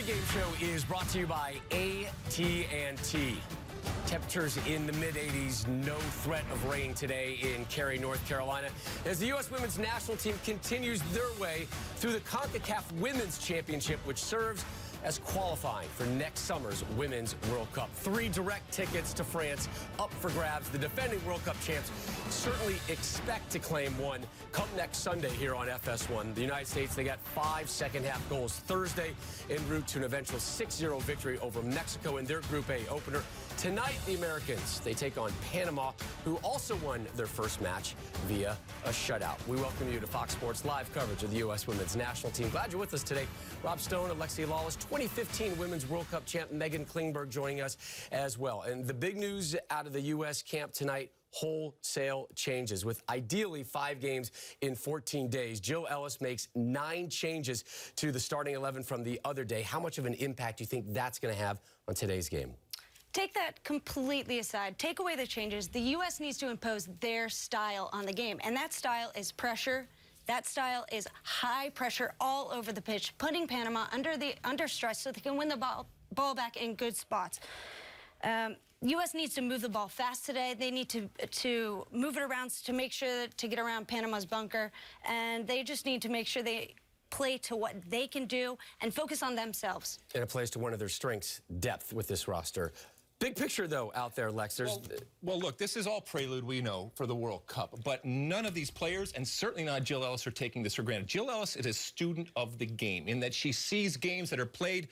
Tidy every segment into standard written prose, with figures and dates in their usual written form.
pregame show is brought to you by AT&T. Temperatures in the mid-80s, no threat of rain today in Cary, North Carolina, as the U.S. women's national team continues their way through the CONCACAF Women's Championship, which serves as qualifying for next summer's Women's World Cup. 3 direct tickets to France up for grabs. The defending World Cup champs certainly expect to claim one come next Sunday here on FS1. The United States, they got 5 second-half goals Thursday en route to an eventual 6-0 victory over Mexico in their Group A opener. Tonight, the Americans, they take on Panama, who also won their first match via a shutout. We welcome you to Fox Sports live coverage of the U.S. women's national team. Glad you're with us today. Rob Stone, Alexia Lawless, 2015 Women's World Cup champ Megan Klingberg joining us as well. And the big news out of the U.S. camp tonight, wholesale changes with ideally 5 games in 14 days. Jill Ellis makes 9 changes to the starting 11 from the other day. How much of an impact do you think that's going to have on today's game? Take that completely aside. Take away the changes. The U.S. needs to impose their style on the game, and that style is pressure. That style is high pressure all over the pitch, putting Panama under stress so they can win the ball back in good spots. U.S. needs to move the ball fast today. They need to move it around to make sure to get around Panama's bunker, and they just need to make sure they play to what they can do and focus on themselves. And it plays to one of their strengths, depth with this roster. Big picture, though, out there, Lex. Well, look, this is all prelude, we know, for the World Cup. But none of these players, and certainly not Jill Ellis, are taking this for granted. Jill Ellis is a student of the game in that she sees games that are played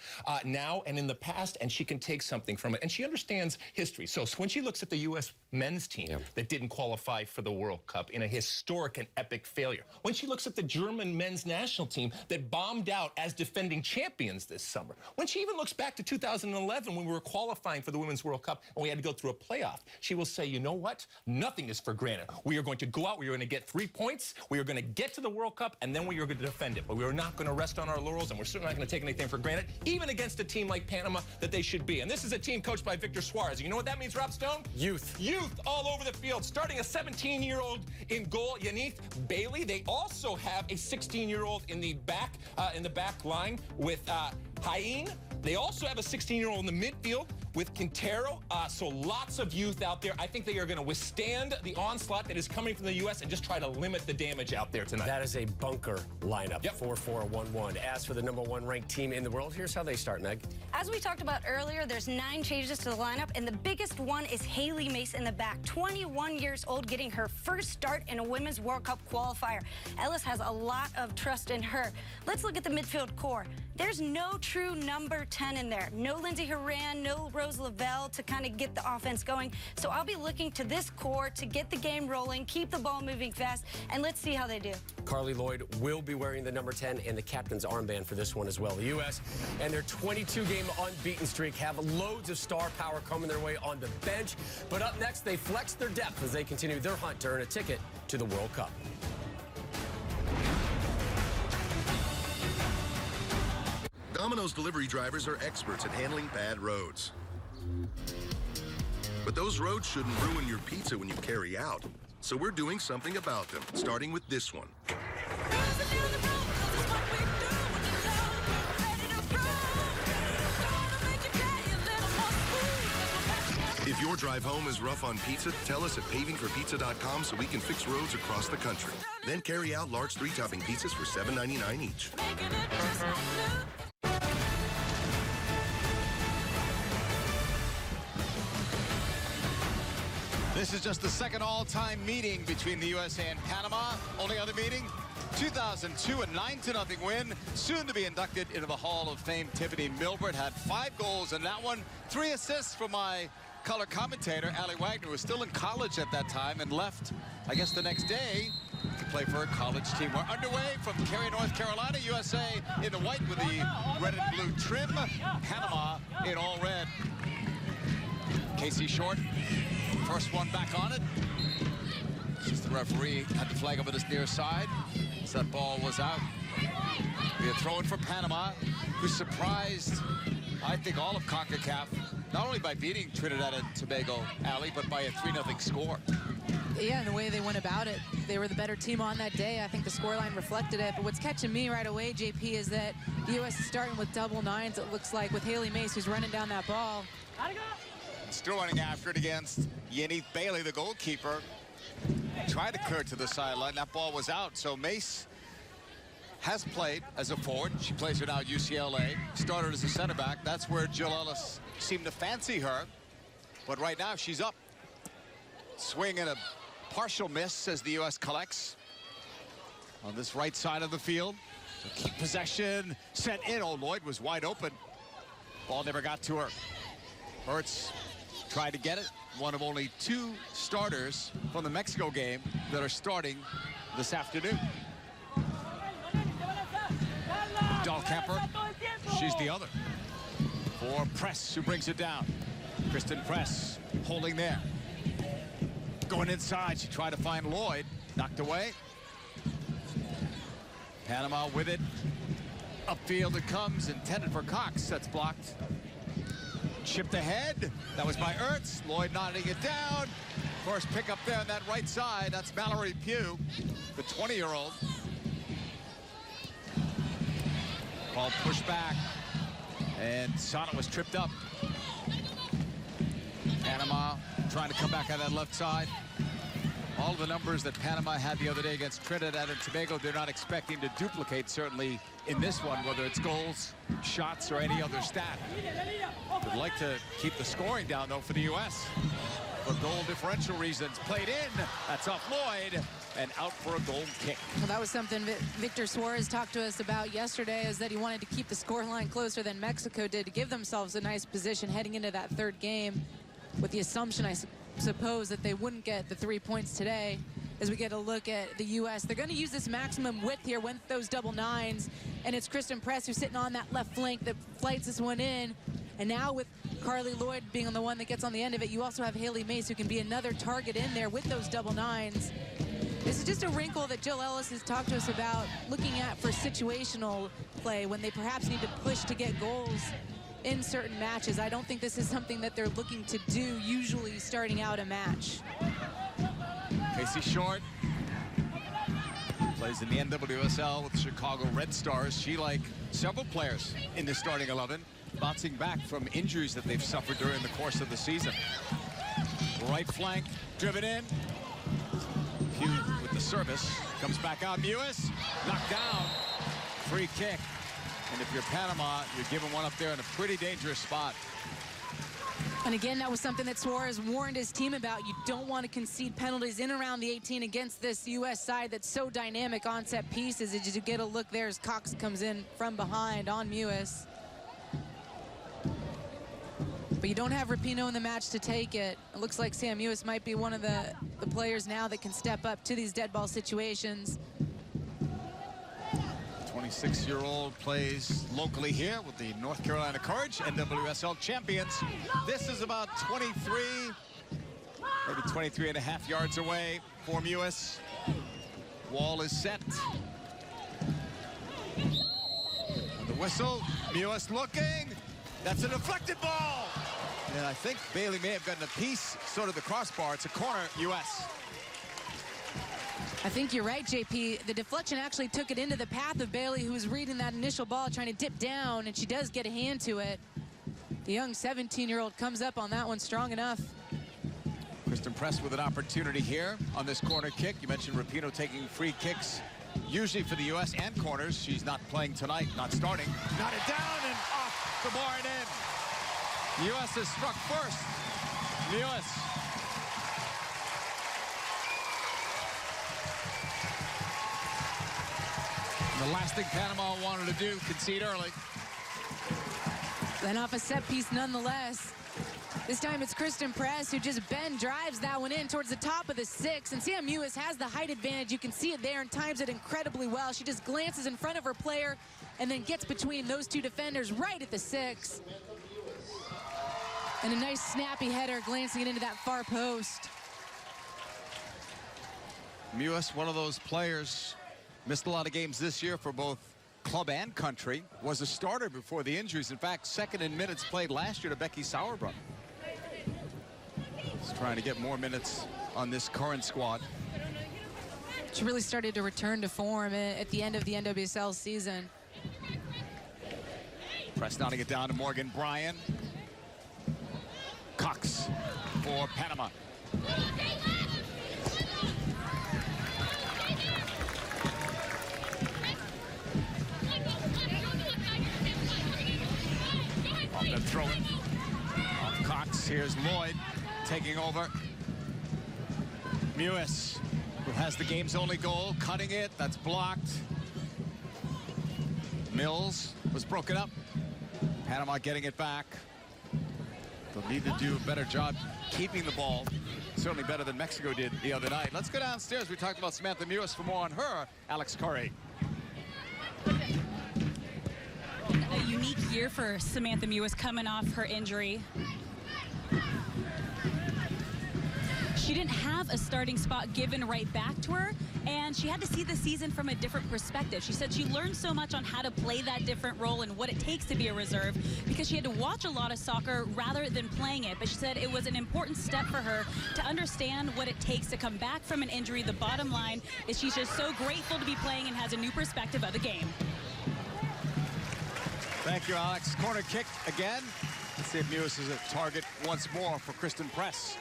now and in the past, and she can take something from it. And she understands history. So when she looks at the U.S. men's team that didn't qualify for the World Cup in a historic and epic failure, when she looks at the German men's national team that bombed out as defending champions this summer, when she even looks back to 2011 when we were qualifying for the Women's World Cup and we had to go through a playoff, she will say, you know what? Nothing is for granted. We are going to go out, we are going to get 3 points, we are going to get to the World Cup, and then we are going to defend it. But we are not going to rest on our laurels, and we're certainly not going to take anything for granted, even against a team like Panama that they should be. And this is a team coached by Victor Suarez. You know what that means, Rob Stone? Youth. Youth all over the field, starting a 17-year-old in goal, Yanith Bailey. They also have a 16-year-old in the back line with Hain. They also have a 16-year-old in the midfield with Quintero. So lots of youth out there. I think they are going to withstand the onslaught that is coming from the U.S. and just try to limit the damage out there tonight. That is a bunker lineup, 4-4-1-1. As for the #1 ranked team in the world, here's how they start, Meg. As we talked about earlier, there's 9 changes to the lineup, and the biggest one is Haley Mace in the back. 21 years old, getting her first start in a Women's World Cup qualifier. Ellis has a lot of trust in her. Let's look at the midfield core. There's no true number 10 in there. No Lindsey Horan, no Rose Lavelle to kind of get the offense going. So I'll be looking to this core to get the game rolling, keep the ball moving fast, and let's see how they do. Carly Lloyd will be wearing the number 10 and the captain's armband for this one as well. The U.S. and their 22-game unbeaten streak have loads of star power coming their way on the bench. But up next, they flex their depth as they continue their hunt to earn a ticket to the World Cup. Domino's delivery drivers are experts at handling bad roads. But those roads shouldn't ruin your pizza when you carry out. So we're doing something about them, starting with this one. If your drive home is rough on pizza, tell us at pavingforpizza.com so we can fix roads across the country. Then carry out large 3-topping pizzas for $7.99 each. This is just the second all-time meeting between the USA and Panama. Only other meeting, 2002, a 9-0 win. Soon to be inducted into the Hall of Fame, Tiffany Milbert had 5 goals in that one. 3 assists from my color commentator, Allie Wagner, who was still in college at that time and left, I guess, the next day to play for a college team. We're underway from Cary, North Carolina. USA in the white with the red and blue trim. Panama in all red. Casey Short. First one back on it. Since the referee had the flag up on his near side, so that ball was out. Be a throw-in for Panama, who surprised, I think, all of CONCACAF, not only by beating Trinidad and Tobago, Allie, but by a 3-0 score. Yeah, and the way they went about it, they were the better team on that day. I think the scoreline reflected it. But what's catching me right away, JP, is that the U.S. is starting with double nines, it looks like, with Haley Mace, who's running down that ball. Still running after it against Yenith Bailey, the goalkeeper. Tried to clear it to the sideline. That ball was out. So Mace has played as a forward. She plays her now at UCLA. Started as a center back. That's where Jill Ellis seemed to fancy her. But right now she's up. Swing and a partial miss as the U.S. collects on this right side of the field. So keep possession. Sent in. Oh, Lloyd was wide open. Ball never got to her. Hertz tried to get it. One of only 2 starters from the Mexico game that are starting this afternoon. Dahlkemper, she's the other. For Press, who brings it down. Kristen Press holding there. Going inside, she tried to find Lloyd. Knocked away. Panama with it. Upfield it comes, intended for Cox. That's blocked. Chipped ahead. That was by Ertz. Lloyd knotting it down. First pick up there on that right side. That's Mallory Pugh, the 20-year-old. Ball pushed back. And Sonnet was tripped up. Panama trying to come back on that left side. All of the numbers that Panama had the other day against Trinidad and Tobago, they're not expecting to duplicate, certainly in this one, whether it's goals, shots, or any other stat. Would like to keep the scoring down, though, for the U.S. For goal differential reasons. Played in. That's off Lloyd. And out for a goal kick. Well, that was something Victor Suarez talked to us about yesterday, is that he wanted to keep the scoreline closer than Mexico did to give themselves a nice position heading into that third game, with the assumption, I suppose, that they wouldn't get the 3 points today. As we get a look at the U.S., they're going to use this maximum width here with those double nines, and it's Kristen Press who's sitting on that left flank that flights this one in. And now with Carly Lloyd being the one that gets on the end of it, you also have Haley Mace, who can be another target in there with those double nines. This is just a wrinkle that Jill Ellis has talked to us about looking at for situational play when they perhaps need to push to get goals in certain matches. I don't think this is something that they're looking to do usually starting out a match. Casey Short plays in the NWSL with the Chicago Red Stars. She, like several players in the starting 11, bouncing back from injuries that they've suffered during the course of the season. Right flank, driven in. Pugh with the service, comes back out. Mewis, knocked down. Free kick. And if you're Panama, you're giving one up there in a pretty dangerous spot. And again, that was something that Suarez warned his team about. You don't want to concede penalties in around the 18 against this U.S. side that's so dynamic on set pieces. As you get a look there as Cox comes in from behind on Mewis. But you don't have Rapinoe in the match to take it. It looks like Sam Mewis might be one of the players now that can step up to these dead ball situations. 26-year-old plays locally here with the North Carolina Courage, NWSL champions. This is about 23, maybe 23 and a half yards away for Mewis. Wall is set. The whistle, Mewis looking. That's a deflected ball. And I think Bailey may have gotten a piece, sort of the crossbar. It's a corner, U.S. I think you're right, JP. The deflection actually took it into the path of Bailey, who was reading that initial ball, trying to dip down, and she does get a hand to it. The young 17-year-old comes up on that one strong enough. Kristen Press with an opportunity here on this corner kick. You mentioned Rapinoe taking free kicks, usually for the U.S. and corners. She's not playing tonight, not starting. Knotted down and off the bar and in. U.S. has struck first. Mewis. The last thing Panama wanted to do, concede early. Then off a set piece nonetheless. This time it's Kristen Press who just drives that one in towards the top of the 6. And Sam Mewis has the height advantage. You can see it there and times it incredibly well. She just glances in front of her player and then gets between those two defenders right at the 6. And a nice snappy header glancing it into that far post. Mewis, one of those players, missed a lot of games this year for both club and country, was a starter before the injuries. In fact, second in minutes played last year to Becky Sauerbrunn. He's trying to get more minutes on this current squad. She really started to return to form at the end of the NWSL season. Press knotting it down to Morgan Bryan. Cox for Panama. Off the throw-in. Off Cox. Here's Lloyd taking over. Mewis, who has the game's only goal, cutting it. That's blocked. Mills was broken up. Panama getting it back. They'll need to do a better job keeping the ball. Certainly better than Mexico did the other night. Let's go downstairs. We talked about Samantha Mewis. For more on her, Alex Curry. A unique year for Samantha Mewis coming off her injury. She didn't have a starting spot given right back to her, and she had to see the season from a different perspective. She said she learned so much on how to play that different role and what it takes to be a reserve because she had to watch a lot of soccer rather than playing it. But she said it was an important step for her to understand what it takes to come back from an injury. The bottom line is she's just so grateful to be playing and has a new perspective of the game. Thank you, Alex. Corner kick again. Let's see if Mewis is a target once more for Kristen Press.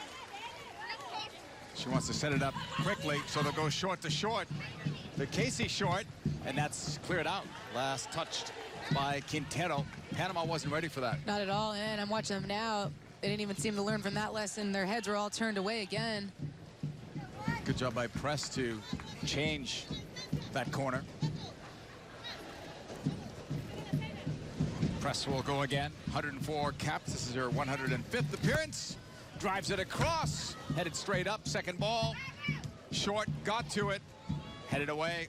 She wants to set it up quickly, so they'll go short to short. The Casey short, and that's cleared out. Last touched by Quintero. Panama wasn't ready for that. Not at all, and I'm watching them now. They didn't even seem to learn from that lesson. Their heads were all turned away again. Good job by Press to change that corner. Press will go again. 104 caps. This is her 105th appearance. Drives it across. Headed straight up. Second ball. Short. Got to it. Headed away.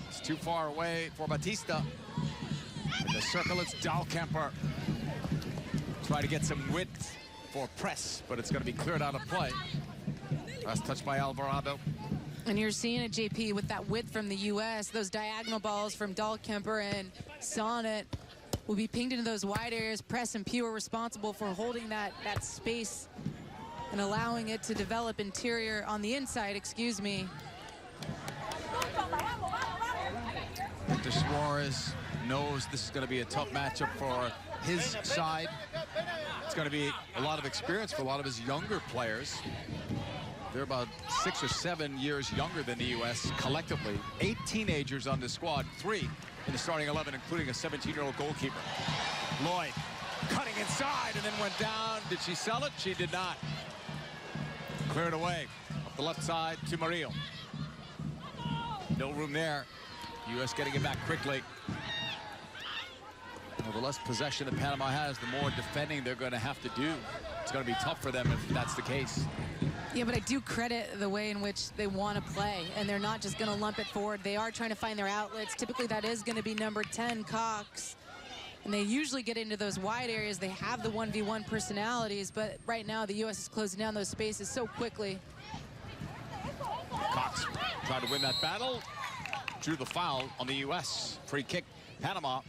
It's too far away for Batista. In the circle, it's Dahlkemper. Try to get some width for Press, but it's going to be cleared out of play. Last touch by Alvarado. And you're seeing it, JP, with that width from the U.S., those diagonal balls from Dahlkemper and Sonnet will be pinged into those wide areas. Press and Pugh are responsible for holding that space and allowing it to develop interior on the inside, excuse me. Victor Suarez knows this is going to be a tough matchup for his side. It's going to be a lot of experience for a lot of his younger players. They're about 6 or 7 years younger than the U.S. collectively. 8 teenagers on the squad, 3 in the starting 11, including a 17-year-old goalkeeper. Lloyd cutting inside and then went down. Did she sell it? She did not. Cleared away up the left side to Murillo. No room there. U.S. getting it back quickly. Well, the less possession that Panama has, the more defending they're going to have to do. It's going to be tough for them if that's the case. Yeah, but I do credit the way in which they want to play, and they're not just going to lump it forward. They are trying to find their outlets. Typically, that is going to be number 10, Cox. And they usually get into those wide areas. They have the 1v1 personalities, but right now the U.S. is closing down those spaces so quickly. Cox tried to win that battle. Drew the foul on the U.S. Free kick, Panama.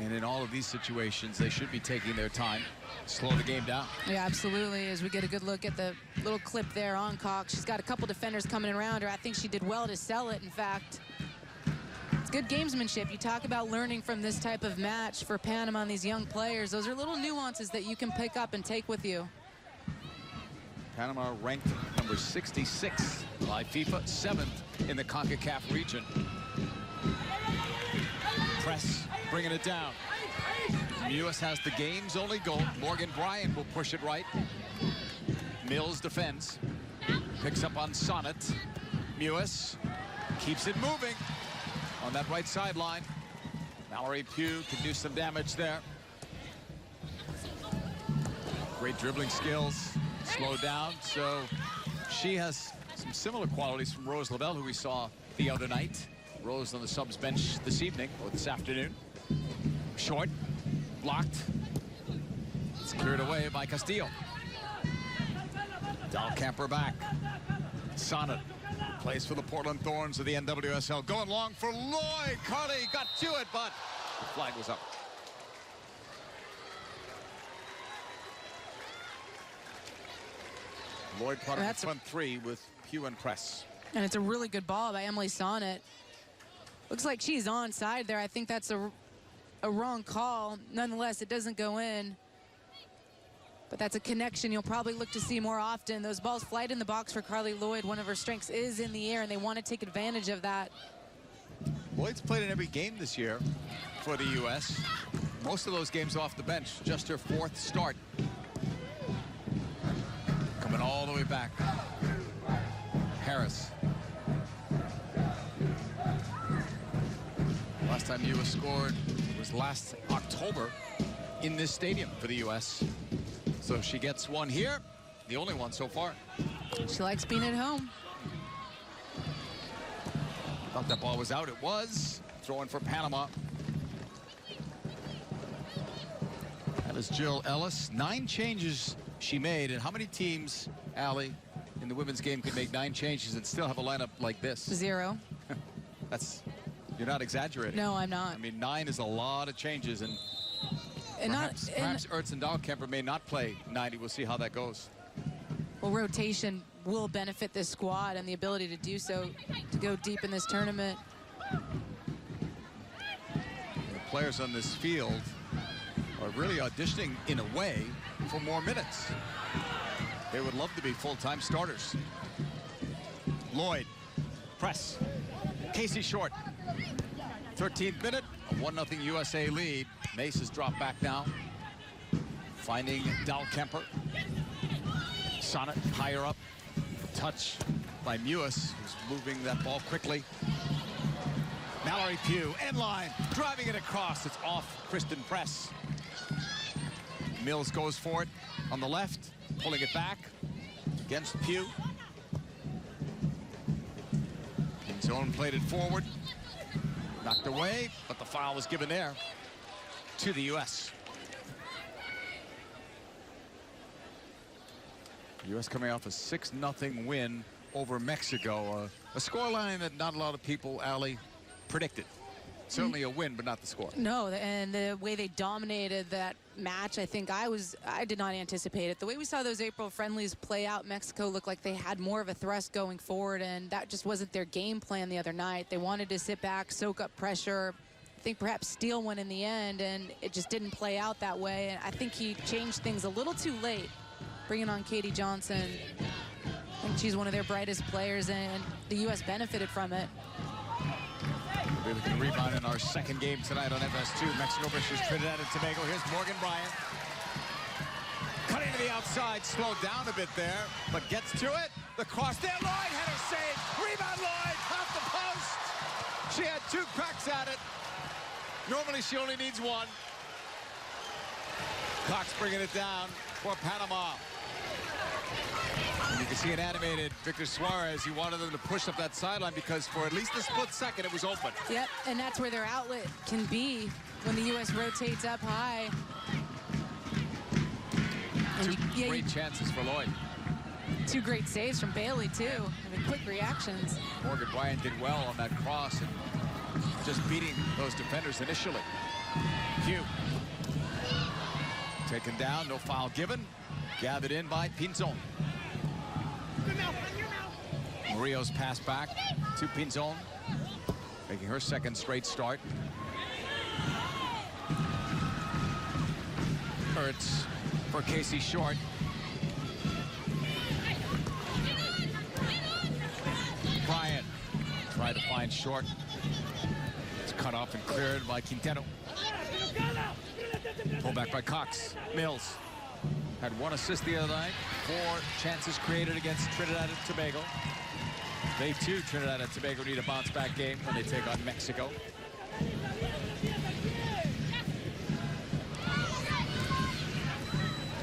And in all of these situations, they should be taking their time. Slow the game down. Yeah, absolutely. As we get a good look at the little clip there on Cox. She's got a couple defenders coming around her. I think she did well to sell it, in fact. It's good gamesmanship. You talk about learning from this type of match for Panama and these young players. Those are little nuances that you can pick up and take with you. Panama ranked number 66 by FIFA, 7th in the CONCACAF region. Press bringing it down. The U.S. has the game's only goal. Morgan Bryan will push it right. Mills defends. Picks up on Sonnet. Mewis keeps it moving on that right sideline. Mallory Pugh can do some damage there. Great dribbling skills. Slow down. So she has some similar qualities from Rose Lavelle, who we saw the other night. Rose on the subs bench this evening or this afternoon. Short. Blocked. It's cleared away by Castillo. Dahlkemper back. Sonnet plays for the Portland Thorns of the NWSL. Going long for Lloyd. Carly got to it, but the flag was up. Lloyd part of the front three with Pugh and Press. And it's a really good ball by Emily Sonnet. Looks like she's onside there. I think that's a wrong call. Nonetheless, it doesn't go in. But that's a connection you'll probably look to see more often. Those balls fly in the box for Carly Lloyd. One of her strengths is in the air, and they want to take advantage of that. Lloyd's played in every game this year for the U.S. Most of those games off the bench. Just her 4th start. Coming all the way back. Harris. Last time U.S. scored was last October in this stadium for the U.S. So she gets one here, the only one so far. She likes being at home. Thought that ball was out. It was. Throwing for Panama. That is Jill Ellis. 9 changes she made. And how many teams, Allie, in the women's game could make 9 changes and still have a lineup like this? 0. You're not exaggerating. No, I'm not. I mean, 9 is a lot of changes, and perhaps Ertz and Dahlkemper may not play 90. We'll see how that goes. Well, rotation will benefit this squad and the ability to do so, to go deep in this tournament. The players on this field are really auditioning, in a way, for more minutes. They would love to be full-time starters. Lloyd, Press, Casey Short. 13th minute, a 1-0 USA lead. Mace has dropped back now. Finding Dahlkemper. Sonnet higher up. Touch by Mewis, who's moving that ball quickly. Mallory Pugh, end line, driving it across. It's off Kristen Press. Mills goes for it on the left, pulling it back against Pugh. Zone played it forward. Knocked away, but the foul was given there to the U.S. U.S. coming off a 6-0 win over Mexico. A scoreline that not a lot of people, Allie, predicted. Certainly a win, but not the score. No, and the way they dominated that match, I think I did not anticipate it. The way we saw those April friendlies play out, Mexico looked like they had more of a thrust going forward, and that just wasn't their game plan the other night. They wanted to sit back, soak up pressure, I think perhaps steal one in the end, and it just didn't play out that way. And I think he changed things a little too late, bringing on Katie Johnson. I think she's one of their brightest players, and the U.S. benefited from it. We're looking to rebound in our second game tonight on FS2. Mexico versus Trinidad and Tobago. Here's Morgan Bryant. Cutting to the outside, slowed down a bit there, but gets to it. The cross there, Lloyd had her save. Rebound Lloyd, off the post. She had 2 cracks at it. Normally she only needs 1. Cox bringing it down for Panama. And you can see it animated. Victor Suarez, he wanted them to push up that sideline because for at least a split second it was open. Yep, and that's where their outlet can be when the U.S. rotates up high. And 2 great chances for Lloyd. 2 great saves from Bailey, too. I mean, quick reactions. Morgan Bryant did well on that cross and just beating those defenders initially. Pugh. Taken down, no foul given. Gathered in by Pinzon. Murillo's pass back to Pinzon, making her second straight start. Ertz for Casey Short. Bryant tried to find Short. It's cut off and cleared by Quintero. Pulled back by Cox. Mills had 1 assist the other night. 4 chances created against Trinidad and Tobago. They too, Trinidad and Tobago, need a bounce-back game when they take on Mexico.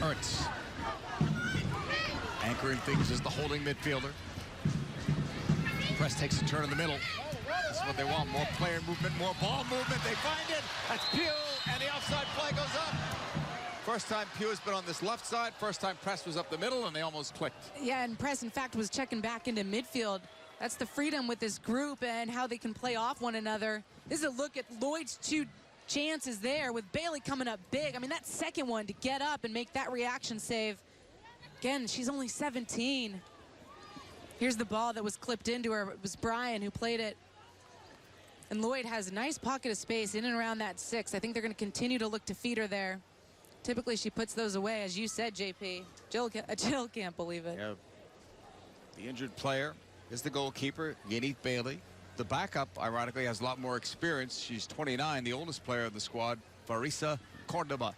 Ertz anchoring things as the holding midfielder. Press takes a turn in the middle. This is what they want, more player movement, more ball movement. They find it. That's Pugh, and the offside flag goes up. First time Pugh has been on this left side. First time Press was up the middle, and they almost clicked. Yeah, and Press, in fact, was checking back into midfield. That's the freedom with this group and how they can play off one another. This is a look at Lloyd's 2 chances there with Bailey coming up big. I mean, that second one to get up and make that reaction save. Again, she's only 17. Here's the ball that was clipped into her. It was Bryan who played it. And Lloyd has a nice pocket of space in and around that 6. I think they're going to continue to look to feed her there. Typically, she puts those away, as you said, JP. Jill can't believe it. Yeah. The injured player is the goalkeeper, Yenith Bailey. The backup, ironically, has a lot more experience. She's 29, the oldest player of the squad, Farisa Cordoba.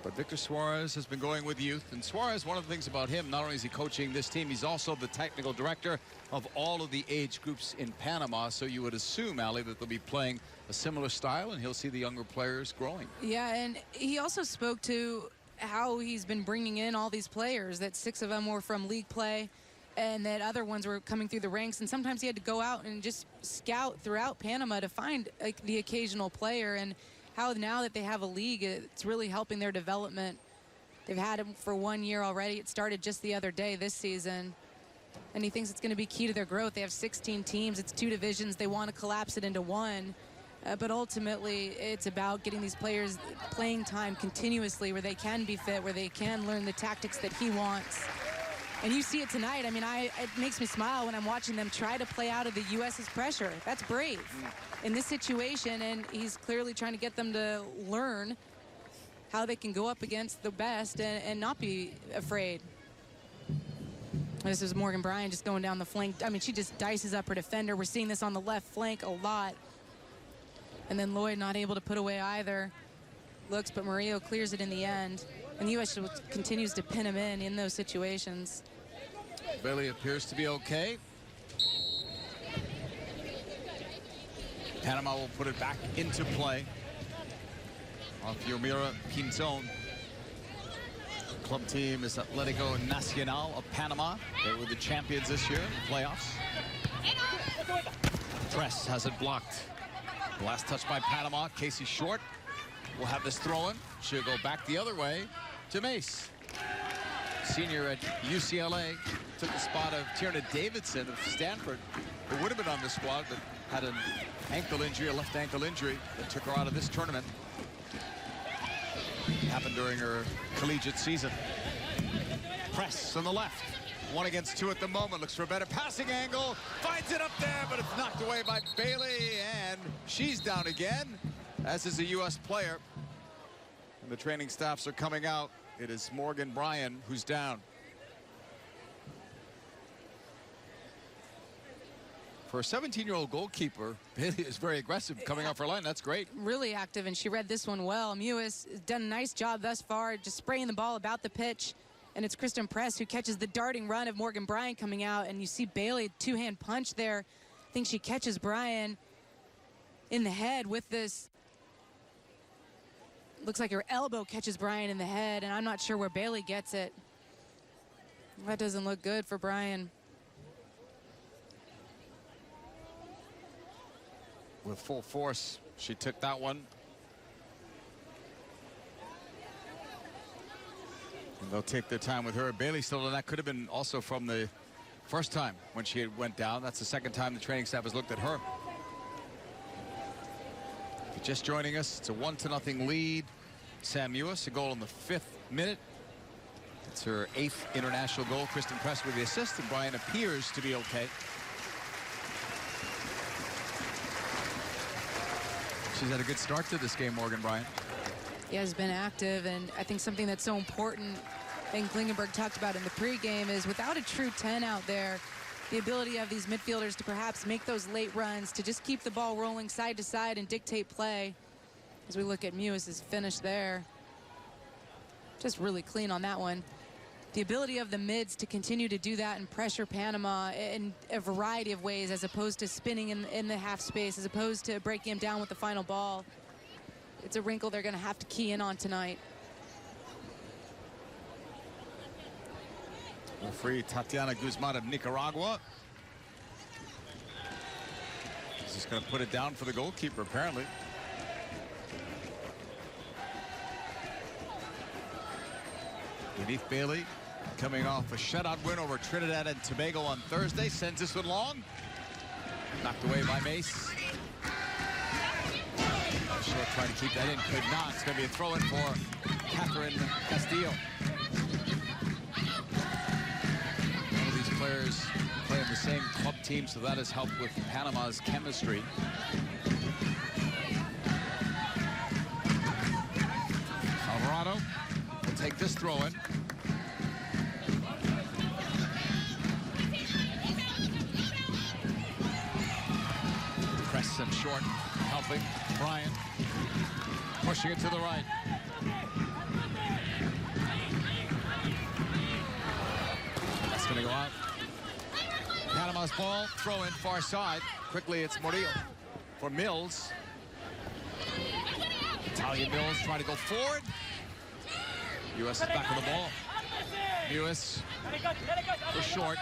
But Victor Suarez has been going with youth. And Suarez, one of the things about him, not only is he coaching this team, he's also the technical director of all of the age groups in Panama. So you would assume, Ali, that they'll be playing a similar style and he'll see the younger players growing. Yeah, and he also spoke to how he's been bringing in all these players, that 6 of them were from league play and that other ones were coming through the ranks. And sometimes he had to go out and just scout throughout Panama to find the occasional player. And how now that they have a league, it's really helping their development. They've had him for 1 year already. It started just the other day this season. And he thinks it's going to be key to their growth. They have 16 teams. It's 2 divisions. They want to collapse it into 1. But ultimately, it's about getting these players playing time continuously where they can be fit, where they can learn the tactics that he wants. And you see it tonight. I mean, it makes me smile when I'm watching them try to play out of the U.S.'s pressure. That's brave in this situation, and he's clearly trying to get them to learn how they can go up against the best and not be afraid. This is Morgan Bryan just going down the flank. I mean, she just dices up her defender. We're seeing this on the left flank a lot. And then Lloyd not able to put away either. Looks, but Murillo clears it in the end. And the U.S. continues to pin him in those situations. Bailey appears to be okay. Panama will put it back into play. Off Yomira Pinzon. Club team is Atlético Nacional of Panama. They were the champions this year in the playoffs. Press has it blocked. Last touch by Panama. Casey Short will have this throw-in. She'll go back the other way to Mace. Senior at UCLA took the spot of Tierna Davidson of Stanford, who would have been on the squad, but had an ankle injury, a left ankle injury that took her out of this tournament. Happened during her collegiate season. Press on the left. 1 against 2 at the moment. Looks for a better passing angle. Finds it up there, but it's knocked away by Bailey, and she's down again, as is a U.S. player. And the training staffs are coming out. It is Morgan Bryan who's down. For a 17-year-old goalkeeper, Bailey is very aggressive coming off her line. That's great. Really active, and she read this one well. Mewis has done a nice job thus far, just spraying the ball about the pitch. And it's Kristen Press who catches the darting run of Morgan Bryan coming out. And you see Bailey, 2-hand punch there. I think she catches Bryan in the head with this. Looks like her elbow catches Bryan in the head, and I'm not sure where Bailey gets it. That doesn't look good for Bryan. With full force, she took that one. And they'll take their time with her. Bailey still, and that could have been also from the first time when she went down. That's the second time the training staff has looked at her. If you're just joining us, it's a 1-0 lead. Sam Mewis, a goal in the 5th minute. It's her 8th international goal. Kristen Press with the assist, and Bryan appears to be okay. She's had a good start to this game, Morgan Bryan. He has been active, and I think something that's so important, and Klingenberg talked about in the pregame, is without a true 10 out there, the ability of these midfielders to perhaps make those late runs, to just keep the ball rolling side to side and dictate play. As we look at Mewis' finish there, just really clean on that one. The ability of the mids to continue to do that and pressure Panama in a variety of ways, as opposed to spinning in the half space, as opposed to breaking him down with the final ball. It's a wrinkle they're going to have to key in on tonight. Referee Tatiana Guzman of Nicaragua. He's just going to put it down for the goalkeeper, apparently. Yenith Bailey, coming off a shutout win over Trinidad and Tobago on Thursday, sends this one long. Knocked away by Mace. Short trying to keep that in, could not. It's going to be a throw-in for Catherine Castillo. same club team, so that has helped with Panama's chemistry. Alvarado will take this throw-in. Press and short, helping. Bryant pushing it to the right. That's going to go out. Panama's ball, throw in far side. Quickly, it's Murillo for Mills. Italian Mills trying to go forward. U.S. is back on the ball. U.S. for short.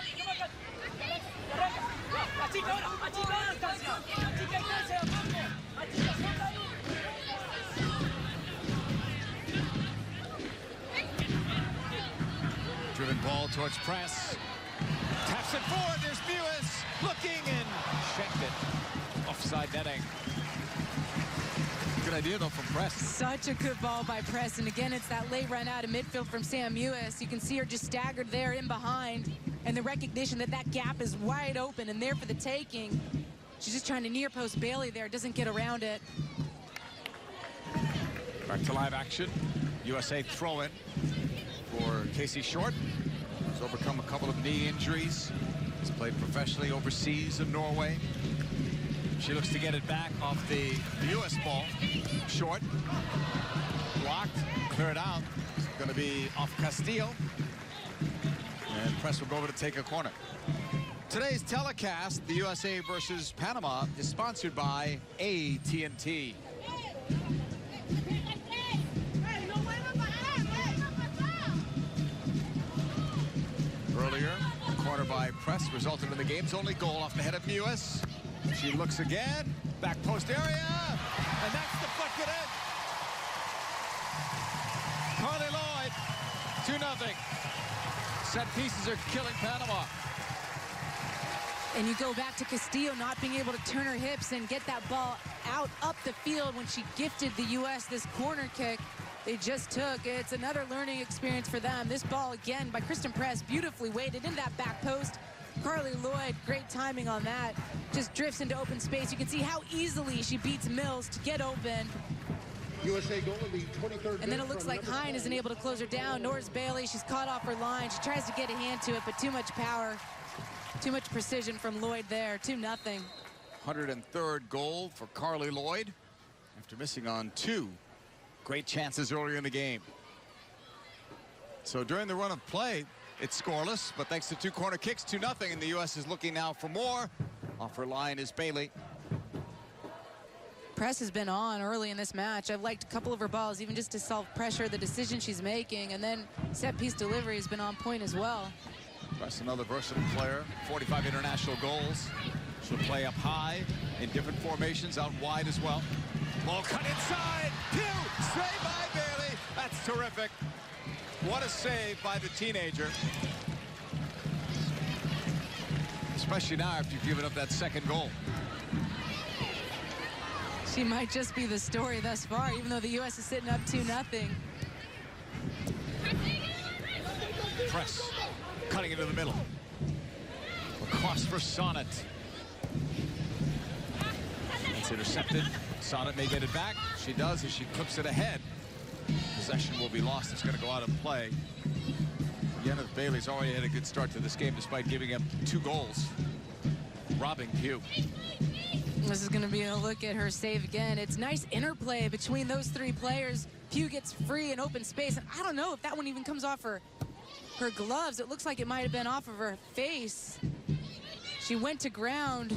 Driven ball towards press. Taps it forward. There's Mewis looking and checked it. Offside netting. Good idea, though, from Press. Such a good ball by Press. And again, it's that late run out of midfield from Sam Mewis. You can see her just staggered there in behind. And the recognition that that gap is wide open and there for the taking. She's just trying to near post Bailey there. Doesn't get around it. Back to live action. USA throw-in for Casey Short. He's overcome a couple of knee injuries. He's played professionally overseas in Norway. She looks to get it back off the U.S. ball. Short. Blocked. Clear it out. It's going to be off Castillo. And Press will go over to take a corner. Today's telecast, the USA versus Panama, is sponsored by AT&T. Earlier, the corner by Press resulted in the game's only goal off the head of Mewis. She looks again, back post area, and that's deflected in. Carly Lloyd, 2-0. Set pieces are killing Panama. And you go back to Castillo not being able to turn her hips and get that ball out up the field when she gifted the U.S. this corner kick they just took. It's another learning experience for them. This ball, again, by Kristen Press, beautifully weighted in that back post. Carly Lloyd, great timing on that. Just drifts into open space. You can see how easily she beats Mills to get open. USA goal in the 23rd. And then it looks like Hine isn't able to close her down. Nor is Bailey. She's caught off her line. She tries to get a hand to it, but too much power. Too much precision from Lloyd there. 2-0. 103rd goal for Carly Lloyd after missing on 2 great chances earlier in the game. So during the run of play, it's scoreless, but thanks to 2 corner kicks, 2-0, and the U.S. is looking now for more. Off her line is Bailey. Press has been on early in this match. I've liked a couple of her balls, even just to solve pressure, the decision she's making, and then set-piece delivery has been on point as well. Press, another versatile player, 45 international goals. She'll play up high in different formations, out wide as well. Ball cut inside. Pew! Saved by Bailey. That's terrific. What a save by the teenager. Especially now after you've given up that second goal. She might just be the story thus far, even though the U.S. is sitting up 2-0. Press. Cutting into the middle. Across for Sonnet. It's intercepted. Sonnet may get it back. She does as she clips it ahead. Possession will be lost. It's going to go out of play. Again, Bailey's already had a good start to this game despite giving up 2 goals. Robbing Pugh. This is going to be a look at her save again. It's nice interplay between those 3 players. Pugh gets free in open space, and I don't know if that one even comes off her gloves. It looks like it might have been off of her face. She went to ground.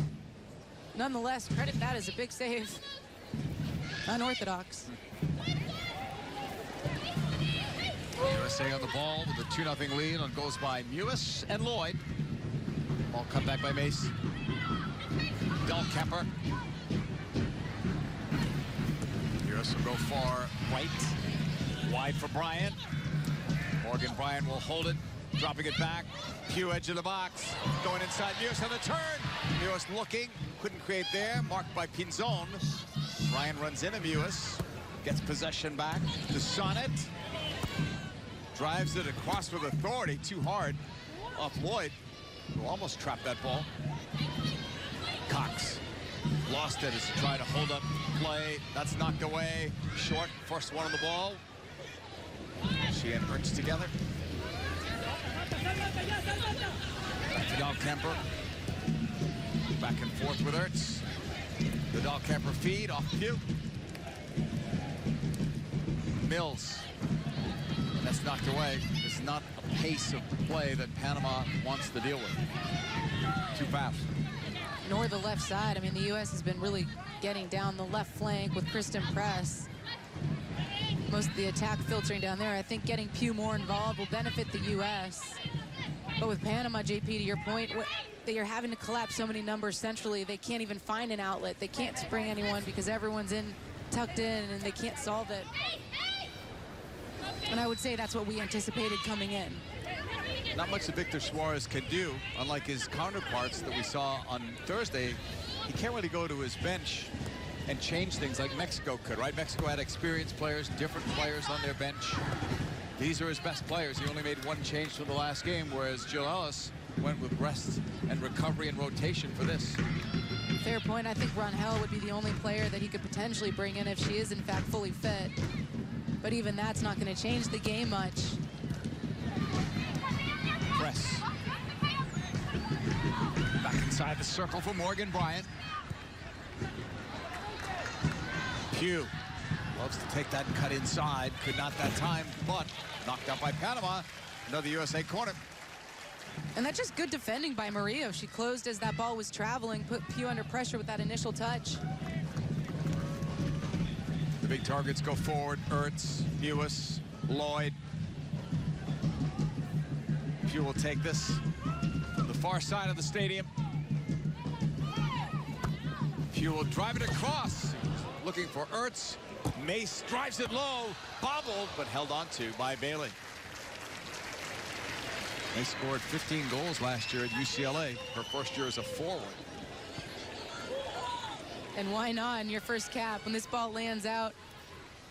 Nonetheless, credit that as a big save. Unorthodox. USA on the ball with a 2-0 lead on goals by Mewis and Lloyd. Ball cut back by Mace. Dahlkemper. US will go far right. Wide for Bryant. Morgan Bryant will hold it, dropping it back. Pugh edge of the box. Going inside Mewis on the turn. Mewis looking. Couldn't create there. Marked by Pinzon. Bryant runs into Mewis. Gets possession back. The Sonnet. Drives it across with authority. Too hard off Lloyd. who almost trapped that ball. Cox lost it as he tried to hold up play. That's knocked away. Short, first one on the ball. She and Ertz together. Back to Dahlkemper. Back and forth with Ertz. The Dahlkemper feed off Pugh. Mills. That's knocked away. It's not a pace of play that Panama wants to deal with. Too fast. Nor the left side. I mean, the U.S. has been really getting down the left flank with Kristen Press. Most of the attack filtering down there. I think getting Pugh more involved will benefit the U.S. But with Panama, JP, to your point, they are having to collapse so many numbers centrally, they can't even find an outlet. They can't spring anyone because everyone's tucked in, and they can't solve it. And I would say that's what we anticipated coming in. Not much that Victor Suarez can do, unlike his counterparts that we saw on Thursday. He can't really go to his bench and change things like Mexico could, right? Mexico had experienced players, different players on their bench. These are his best players. He only made one change from the last game, whereas Jill Ellis went with rest and recovery and rotation for this. Fair point. I think Rangel would be the only player that he could potentially bring in if she is, in fact, fully fit. But even that's not going to change the game much. Press. Back inside the circle for Morgan Bryant. Pugh loves to take that cut inside. Could not that time, but knocked out by Panama. Another USA corner. And that's just good defending by Murillo. She closed as that ball was traveling, put Pugh under pressure with that initial touch. The big targets go forward. Ertz, Lewis, Lloyd. Pugh will take this from the far side of the stadium. Pugh will drive it across. Looking for Ertz. Mace drives it low, bobbled, but held on to by Bailey. They scored 15 goals last year at UCLA. Her first year as a forward. And why not in your first cap? When this ball lands out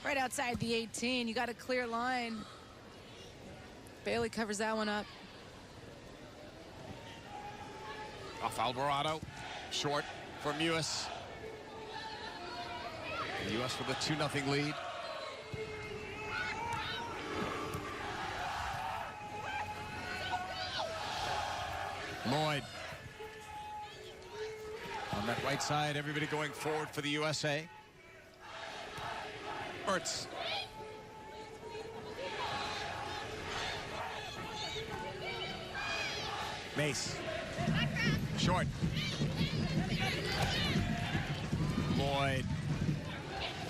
right outside the 18, you got a clear line. Bailey covers that one up. Off Alvarado. Short from U.S. The U.S. with a 2-0 lead. Lloyd. On that right side, everybody going forward for the USA. Ertz. Mace. Short. Lloyd.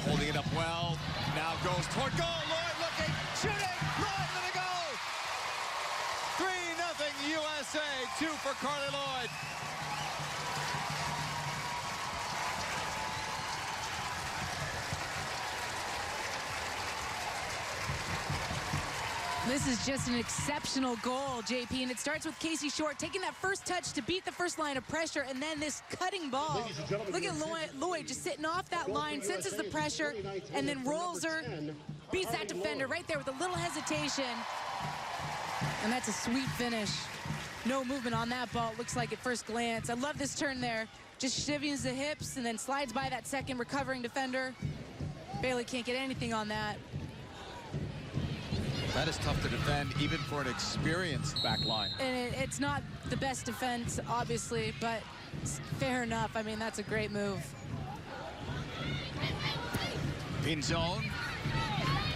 Holding it up well. Now goes toward goal. Lloyd looking, shooting. Lloyd with a goal. 3-0 USA. 2 for Carly Lloyd. This is just an exceptional goal, JP, and it starts with Casey Short taking that first touch to beat the first line of pressure, and then this cutting ball. Look at Lloyd just sitting off that line, senses the pressure, and then rolls her, beats that defender right there with a little hesitation. And that's a sweet finish. No movement on that ball, it looks like at first glance. I love this turn there. Just shivvies the hips and then slides by that second recovering defender. Bailey can't get anything on that. That is tough to defend, even for an experienced back line. And it's not the best defense, obviously, but fair enough. I mean, that's a great move. Pinzon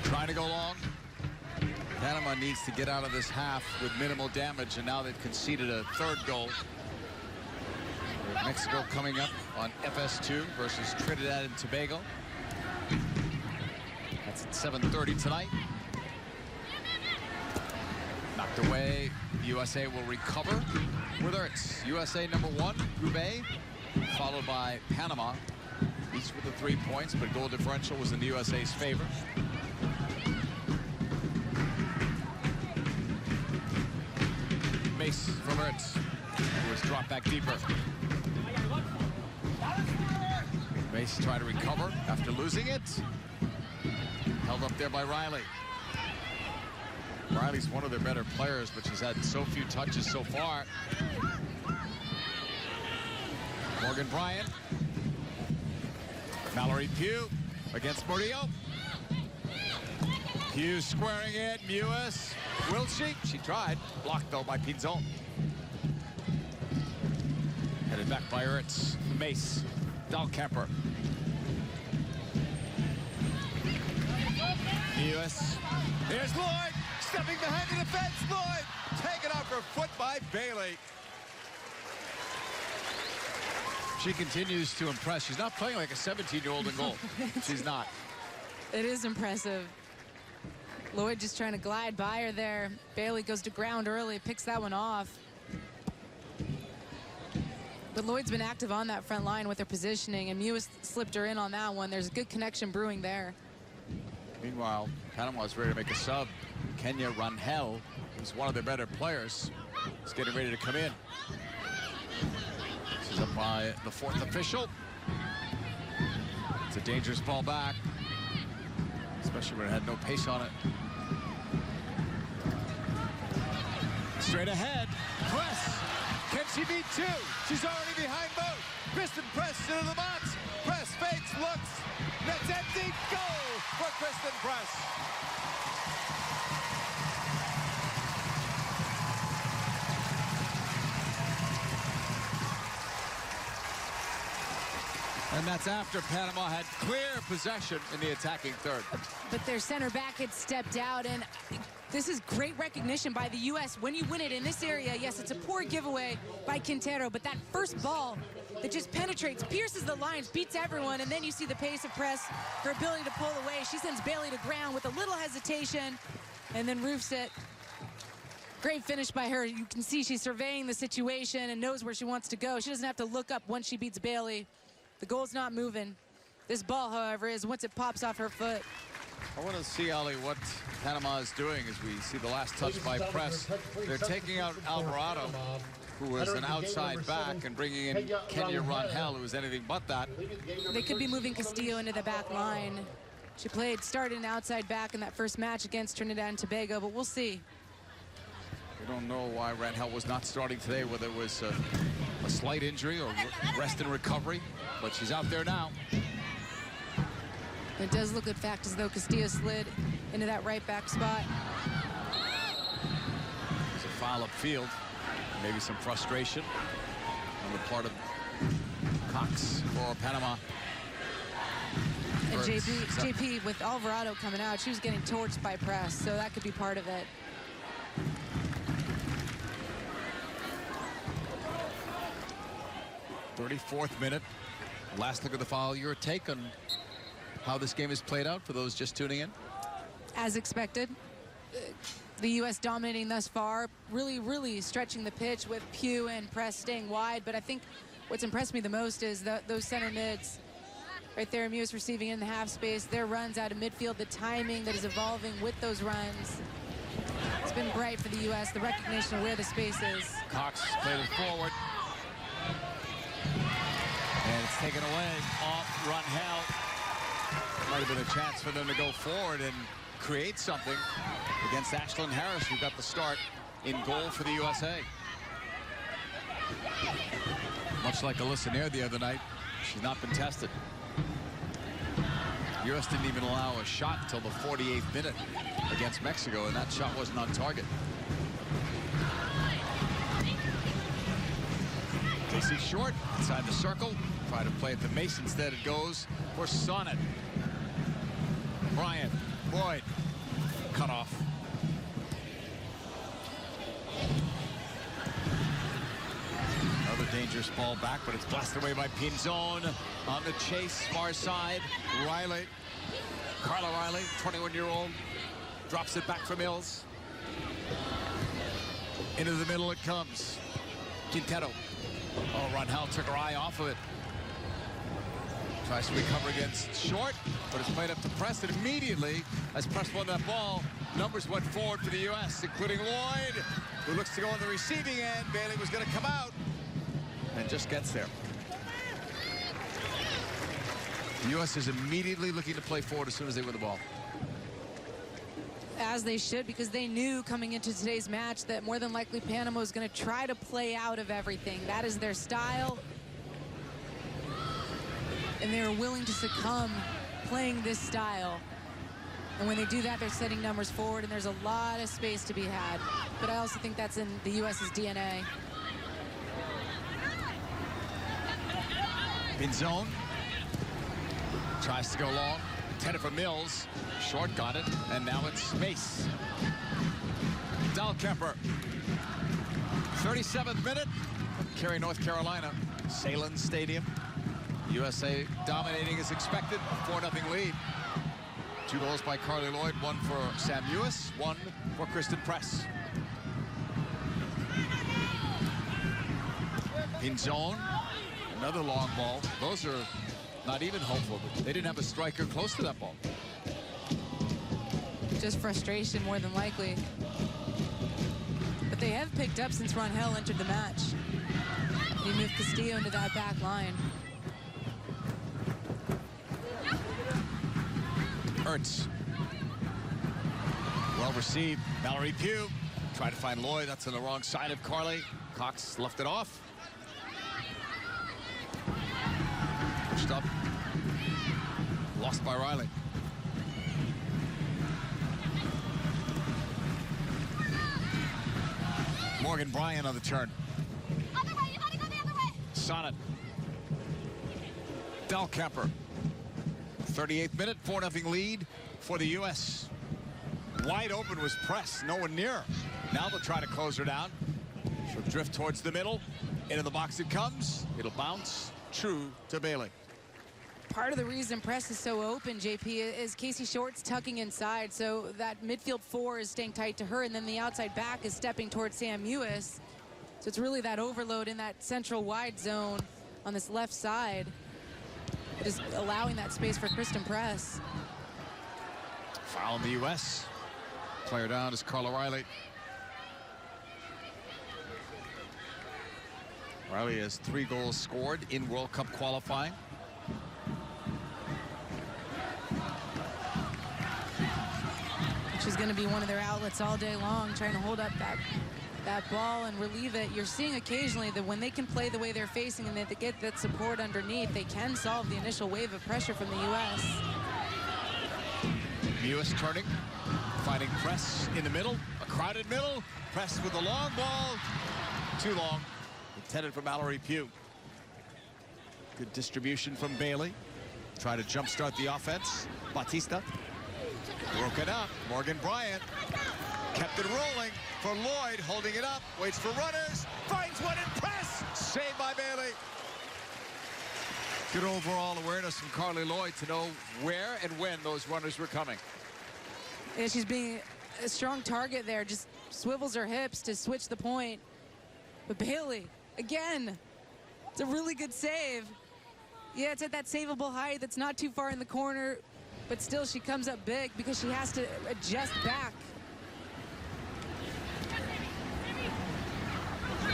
trying to go long. Panama needs to get out of this half with minimal damage, and now they've conceded a third goal. With Mexico coming up on FS2 versus Trinidad and Tobago. That's at 7:30 tonight. Knocked away. USA will recover with Ertz. USA #1, Group A, followed by Panama. Each with the 3 points, but goal differential was in the USA's favor. Mace from Ertz, who was dropped back deeper. Mace tried to recover after losing it. Held up there by Riley. Riley's one of their better players, but she's had so few touches so far. Morgan Bryant. Mallory Pugh against Murillo. Pugh squaring it. Mewis. Will she? She tried. Blocked, though, by Pinzon. Headed back by Ertz. Mace. Dahlkemper. Mewis. Here's Lloyd. Stepping behind the defense. Lloyd. Taken off her foot by Bailey. She continues to impress. She's not playing like a 17-year-old in goal. She's not. It is impressive. Lloyd just trying to glide by her there. Bailey goes to ground early, picks that one off. But Lloyd's been active on that front line with her positioning, and Mewis slipped her in on that one. There's a good connection brewing there. Meanwhile, Panama's ready to make a sub. Kenya Rangel, who's one of their better players, is getting ready to come in. This is up by the fourth official. It's a dangerous ball back, especially when it had no pace on it. Straight ahead, press. Can she beat two? She's already behind both. Kristen Press into the box. Press fakes, looks. Net's empty. Goal for Kristen Press. And that's after Panama had clear possession in the attacking third. But their center back had stepped out, and this is great recognition by the U.S. When you win it in this area, yes, it's a poor giveaway by Quintero, but that first ball that just penetrates, pierces the lines, beats everyone, and then you see the pace of Press, her ability to pull away. She sends Bailey to ground with a little hesitation and then roofs it. Great finish by her. You can see she's surveying the situation and knows where she wants to go. She doesn't have to look up once she beats Bailey. The goal's not moving. This ball, however, is once it pops off her foot. I want to see, Ali, what Panama is doing as we see the last touch by Press. They're taking out Alvarado, who was an outside back, and bringing in Kenya Rangel, who was anything but that. They could be moving Castillo into the back line. She started an outside back in that first match against Trinidad and Tobago, but we'll see. We don't know why Rangel was not starting today, whether it was a slight injury or rest and recovery, but she's out there now. It does look, in fact, as though Castillo slid into that right back spot. There's a foul upfield. Maybe some frustration on the part of Cox for Panama. And JP, with Alvarado coming out, she was getting torched by Press, so that could be part of it. '34th minute. Last look at the foul. Your take on how this game has played out for those just tuning in? As expected, the U.S. dominating thus far, really stretching the pitch with Pugh and Press staying wide. But I think what's impressed me the most is those center mids. Right there, Mewis receiving in the half space, their runs out of midfield, the timing that is evolving with those runs. It's been bright for the U.S., the recognition of where the space is. Cox played it forward. And it's taken away off Rangel. Might have been a chance for them to go forward and create something against Ashlyn Harris, who got the start in goal for the USA. Much like Alyssa Nair the other night, she's not been tested. The U.S. didn't even allow a shot until the 48th minute against Mexico, and that shot wasn't on target. Casey Short inside the circle. Try to play at the Mace. Instead it goes for Sonnet. Bryant. Boyd. Cut off. Another dangerous ball back, but it's blasted away by Pinzon. On the chase, far side. Riley. Carla Riley, 21-year-old. Drops it back for Mills. Into the middle it comes. Quintero. Oh, Rangel took her eye off of it. Tries to recover against Short, but it's played up to Press, and immediately, as Press won that ball, numbers went forward for the U.S., including Lloyd, who looks to go on the receiving end. Bailey was going to come out, and just gets there. The U.S. is immediately looking to play forward as soon as they win the ball. As they should, because they knew coming into today's match that more than likely Panama was going to try to play out of everything. That is their style. And they were willing to succumb playing this style. And when they do that, they're setting numbers forward, and there's a lot of space to be had. But I also think that's in the U.S.'s DNA. Pinzon tries to go long. Intended for Mills. Short got it, and now it's Mace. Dahlkemper. 37th minute. Cary, North Carolina. Salem Stadium. USA dominating as expected. 4-0 lead. 2 goals by Carly Lloyd. 1 for Sam Ewis. 1 for Kristen Press. Pinzon. Another long ball. Those are not even hopeful. They didn't have a striker close to that ball. Just frustration, more than likely. But they have picked up since Rangel entered the match. He moved Castillo into that back line. Ertz. Well received. Mallory Pugh. Tried to find Lloyd. That's on the wrong side of Carly. Cox left it off. Pushed up. Lost by Riley. Morgan Bryan on the turn. Other way, you gotta go the other way. Sonnet. Dahlkemper. 38th minute, 4-0 lead for the U.S. Wide open was Press, no one near. Now they'll try to close her down. She'll drift towards the middle. Into the box it comes. It'll bounce true to Bailey. Part of the reason Press is so open, JP, is Casey Short's tucking inside, so that midfield 4 is staying tight to her, and then the outside back is stepping towards Sam Ewis. So it's really that overload in that central wide zone on this left side that is allowing that space for Kristen Press. Foul in the U.S. Player down is Carla Riley. Riley has 3 goals scored in World Cup qualifying. Which is going to be one of their outlets all day long, trying to hold up that ball and relieve it. You're seeing occasionally that when they can play the way they're facing and they get that support underneath, they can solve the initial wave of pressure from the U.S. Ewis turning, finding Press in the middle, a crowded middle. Press with a long ball, too long. Intended for Mallory Pugh. Good distribution from Bailey. Try to jumpstart the offense. Batista. Broken up. Morgan Bryant kept it rolling for Lloyd, holding it up, waits for runners, finds one in Press. Saved by Bailey. Good overall awareness from Carly Lloyd to know where and when those runners were coming. Yeah, she's being a strong target there, just swivels her hips to switch the point. But Bailey, again, it's a really good save. Yeah, it's at that savable height that's not too far in the corner, but still she comes up big because she has to adjust back.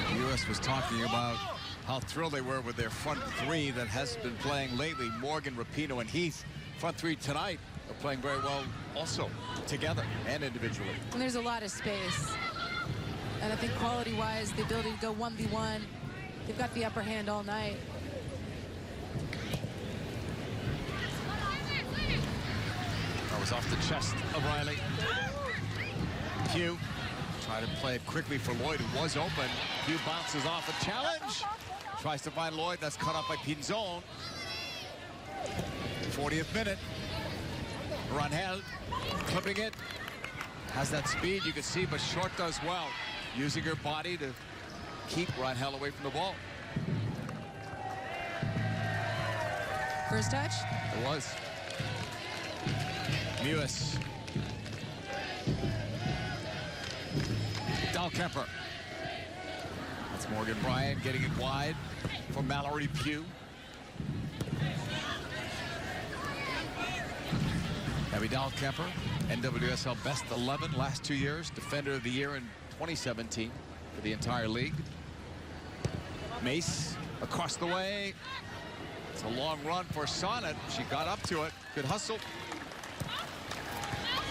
The U.S. was talking about how thrilled they were with their front 3 that has been playing lately. Morgan, Rapinoe, and Heath. Front 3 tonight are playing very well also, together and individually. And there's a lot of space. And I think quality-wise, the ability to go 1v1, they've got the upper hand all night. That was off the chest of Riley. Pugh tried to play it quickly for Lloyd, who was open. Pugh bounces off a challenge. Tries to find Lloyd. That's cut off by Pinzon. 40th minute. Rangel clipping it. Has that speed, you can see, but Short does well, using her body to keep Rangel away from the ball. First touch? It was. Mewis. Dahlkemper. That's Morgan Bryant getting it wide for Mallory Pugh. Abby Dahlkemper, NWSL Best 11 last 2 years, Defender of the Year in 2017 for the entire league. Mace across the way. It's a long run for Sonnet. She got up to it. Good hustle.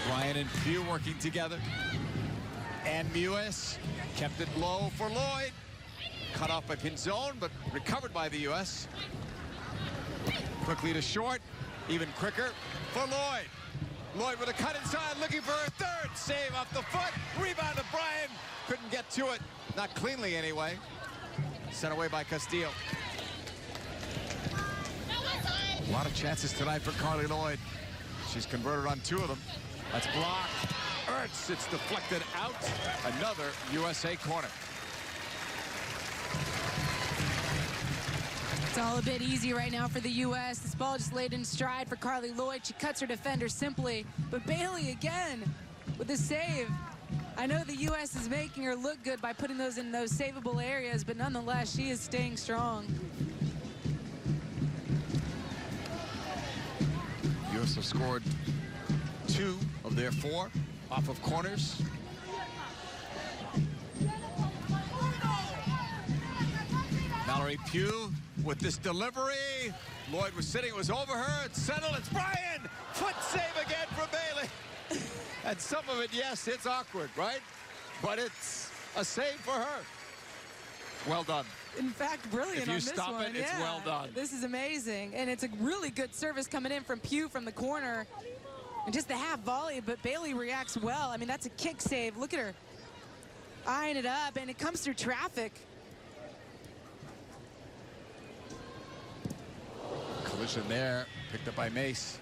Bryan and Pugh working together. And Mewis kept it low for Lloyd. Cut off by Pinzone, but recovered by the U.S. Quickly to short, even quicker for Lloyd. Lloyd with a cut inside, looking for a third. Save off the foot. Rebound to Bryan. Couldn't get to it. Not cleanly anyway. Sent away by Castillo. A lot of chances tonight for Carly Lloyd. She's converted on 2 of them. That's blocked. Ertz, it's deflected out. Another USA corner. It's all a bit easy right now for the U.S. This ball just laid in stride for Carly Lloyd. She cuts her defender simply. But Bailey again with a save. I know the U.S. is making her look good by putting those in those savable areas, but nonetheless, she is staying strong. U.S. have scored 2 of their 4 off of corners. Mallory Pugh with this delivery. Lloyd was sitting, it was over her. It's settled, it's Bryan! Foot save again for Bailey. And some of it, yes, it's awkward, right? But it's a save for her. Well done. In fact, brilliant If you on this stop one. it, it's well done. This is amazing. And it's a really good service coming in from Pugh from the corner. And just the half volley, but Bailey reacts well. I mean, that's a kick save. Look at her eyeing it up, and it comes through traffic. Collision there, picked up by Mace.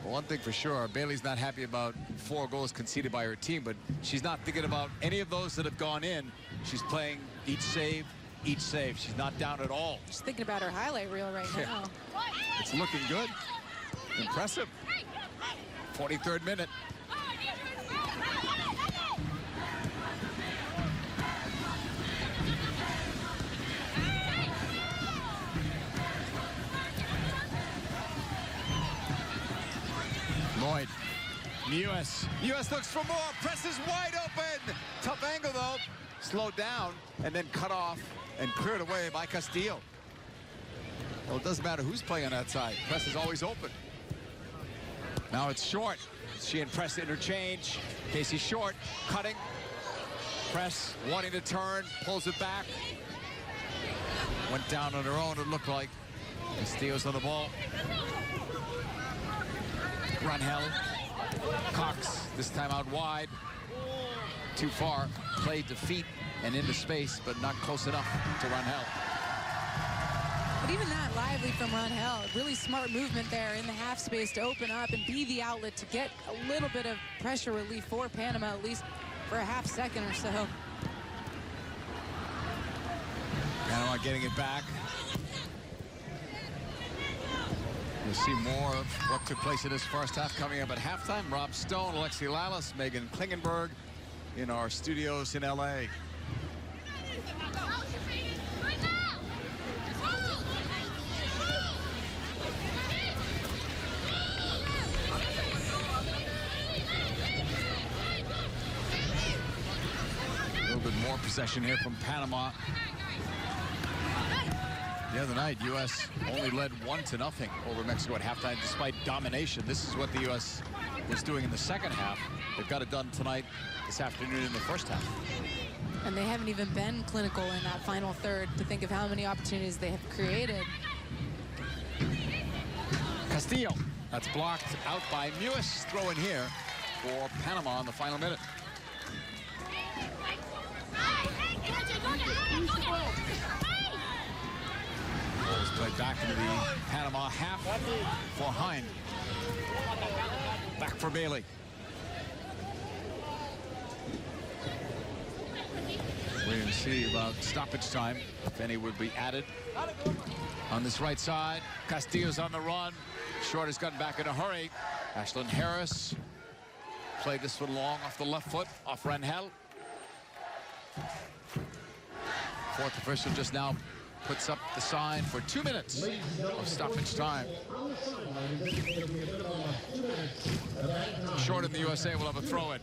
Well, one thing for sure, Bailey's not happy about 4 goals conceded by her team, but she's not thinking about any of those that have gone in. She's playing each save, each save. She's not down at all. She's thinking about her highlight reel right now. It's looking good. Impressive. 43rd minute. Lloyd. U.S. looks for more. Presses wide open. Tough angle, though. Slowed down and then cut off and cleared away by Castillo. Well, it doesn't matter who's playing on that side. Press is always open. Now it's Short. She and Press interchange. Casey Short cutting. Press wanting to turn. Pulls it back. Went down on her own, it looked like. Castillo's on the ball. Runhell. Cox, this time out wide. Too far. Played to feet and into space, but not close enough to Runhell. But even that lively from Runhell, really smart movement there in the half space to open up and be the outlet to get a little bit of pressure relief for Panama, at least for a half second or so. Panama getting it back. You'll see more of what took place in this first half coming up at halftime. Rob Stone, Alexi Lalas, Megan Klingenberg in our studios in L.A. A little bit more possession here from Panama. The other night, U.S. only led 1-0 over Mexico at halftime, despite domination. This is what the U.S. was doing in the second half. They've got it done tonight, this afternoon in the first half. And they haven't even been clinical in that final third to think of how many opportunities they have created. Castillo, that's blocked out by Mewis. Throw in here for Panama in the final minute. Ball's played back into the Panama half for Hind. Back for Bailey. Waiting to see about stoppage time, if any would be added. On this right side, Castillo's on the run. Short has gotten back in a hurry. Ashlyn Harris played this one long off the left foot, off Runhell. Fourth official just now puts up the sign for 2 minutes of stoppage time. Short in the USA will have a throw-in.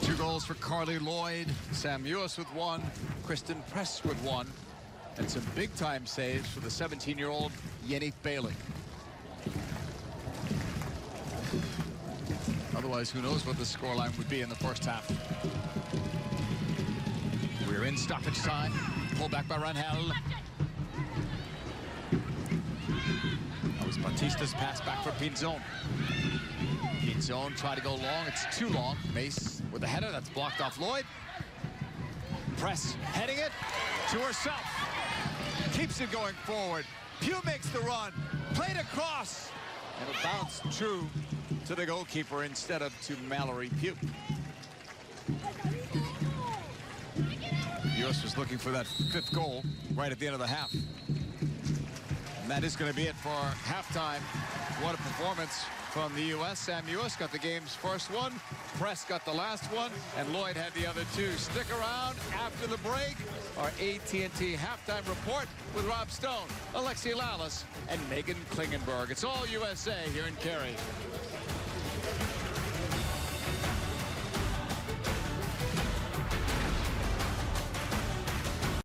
2 goals for Carly Lloyd, Sam Mewis with 1, Kristen Press with 1, and some big-time saves for the 17-year-old Yenneath Bailey. Otherwise, who knows what the scoreline would be in the first half. We're in stoppage time. Pulled back by Rangel. That was Batista's pass back for Pinzon. Pinzon tried to go long. It's too long. Mace with the header. That's blocked off Lloyd. Press heading it to herself. Keeps it going forward. Pugh makes the run. Played across. And it bounced true to the goalkeeper instead of to Mallory Pugh. US was looking for that 5th goal right at the end of the half. And that is going to be it for halftime. What a performance from the U.S. Sam Ewis got the game's first one. Press got the last one. And Lloyd had the other 2. Stick around after the break. Our AT&T halftime report with Rob Stone, Alexi Lalas, and Megan Klingenberg. It's all USA here in Cary.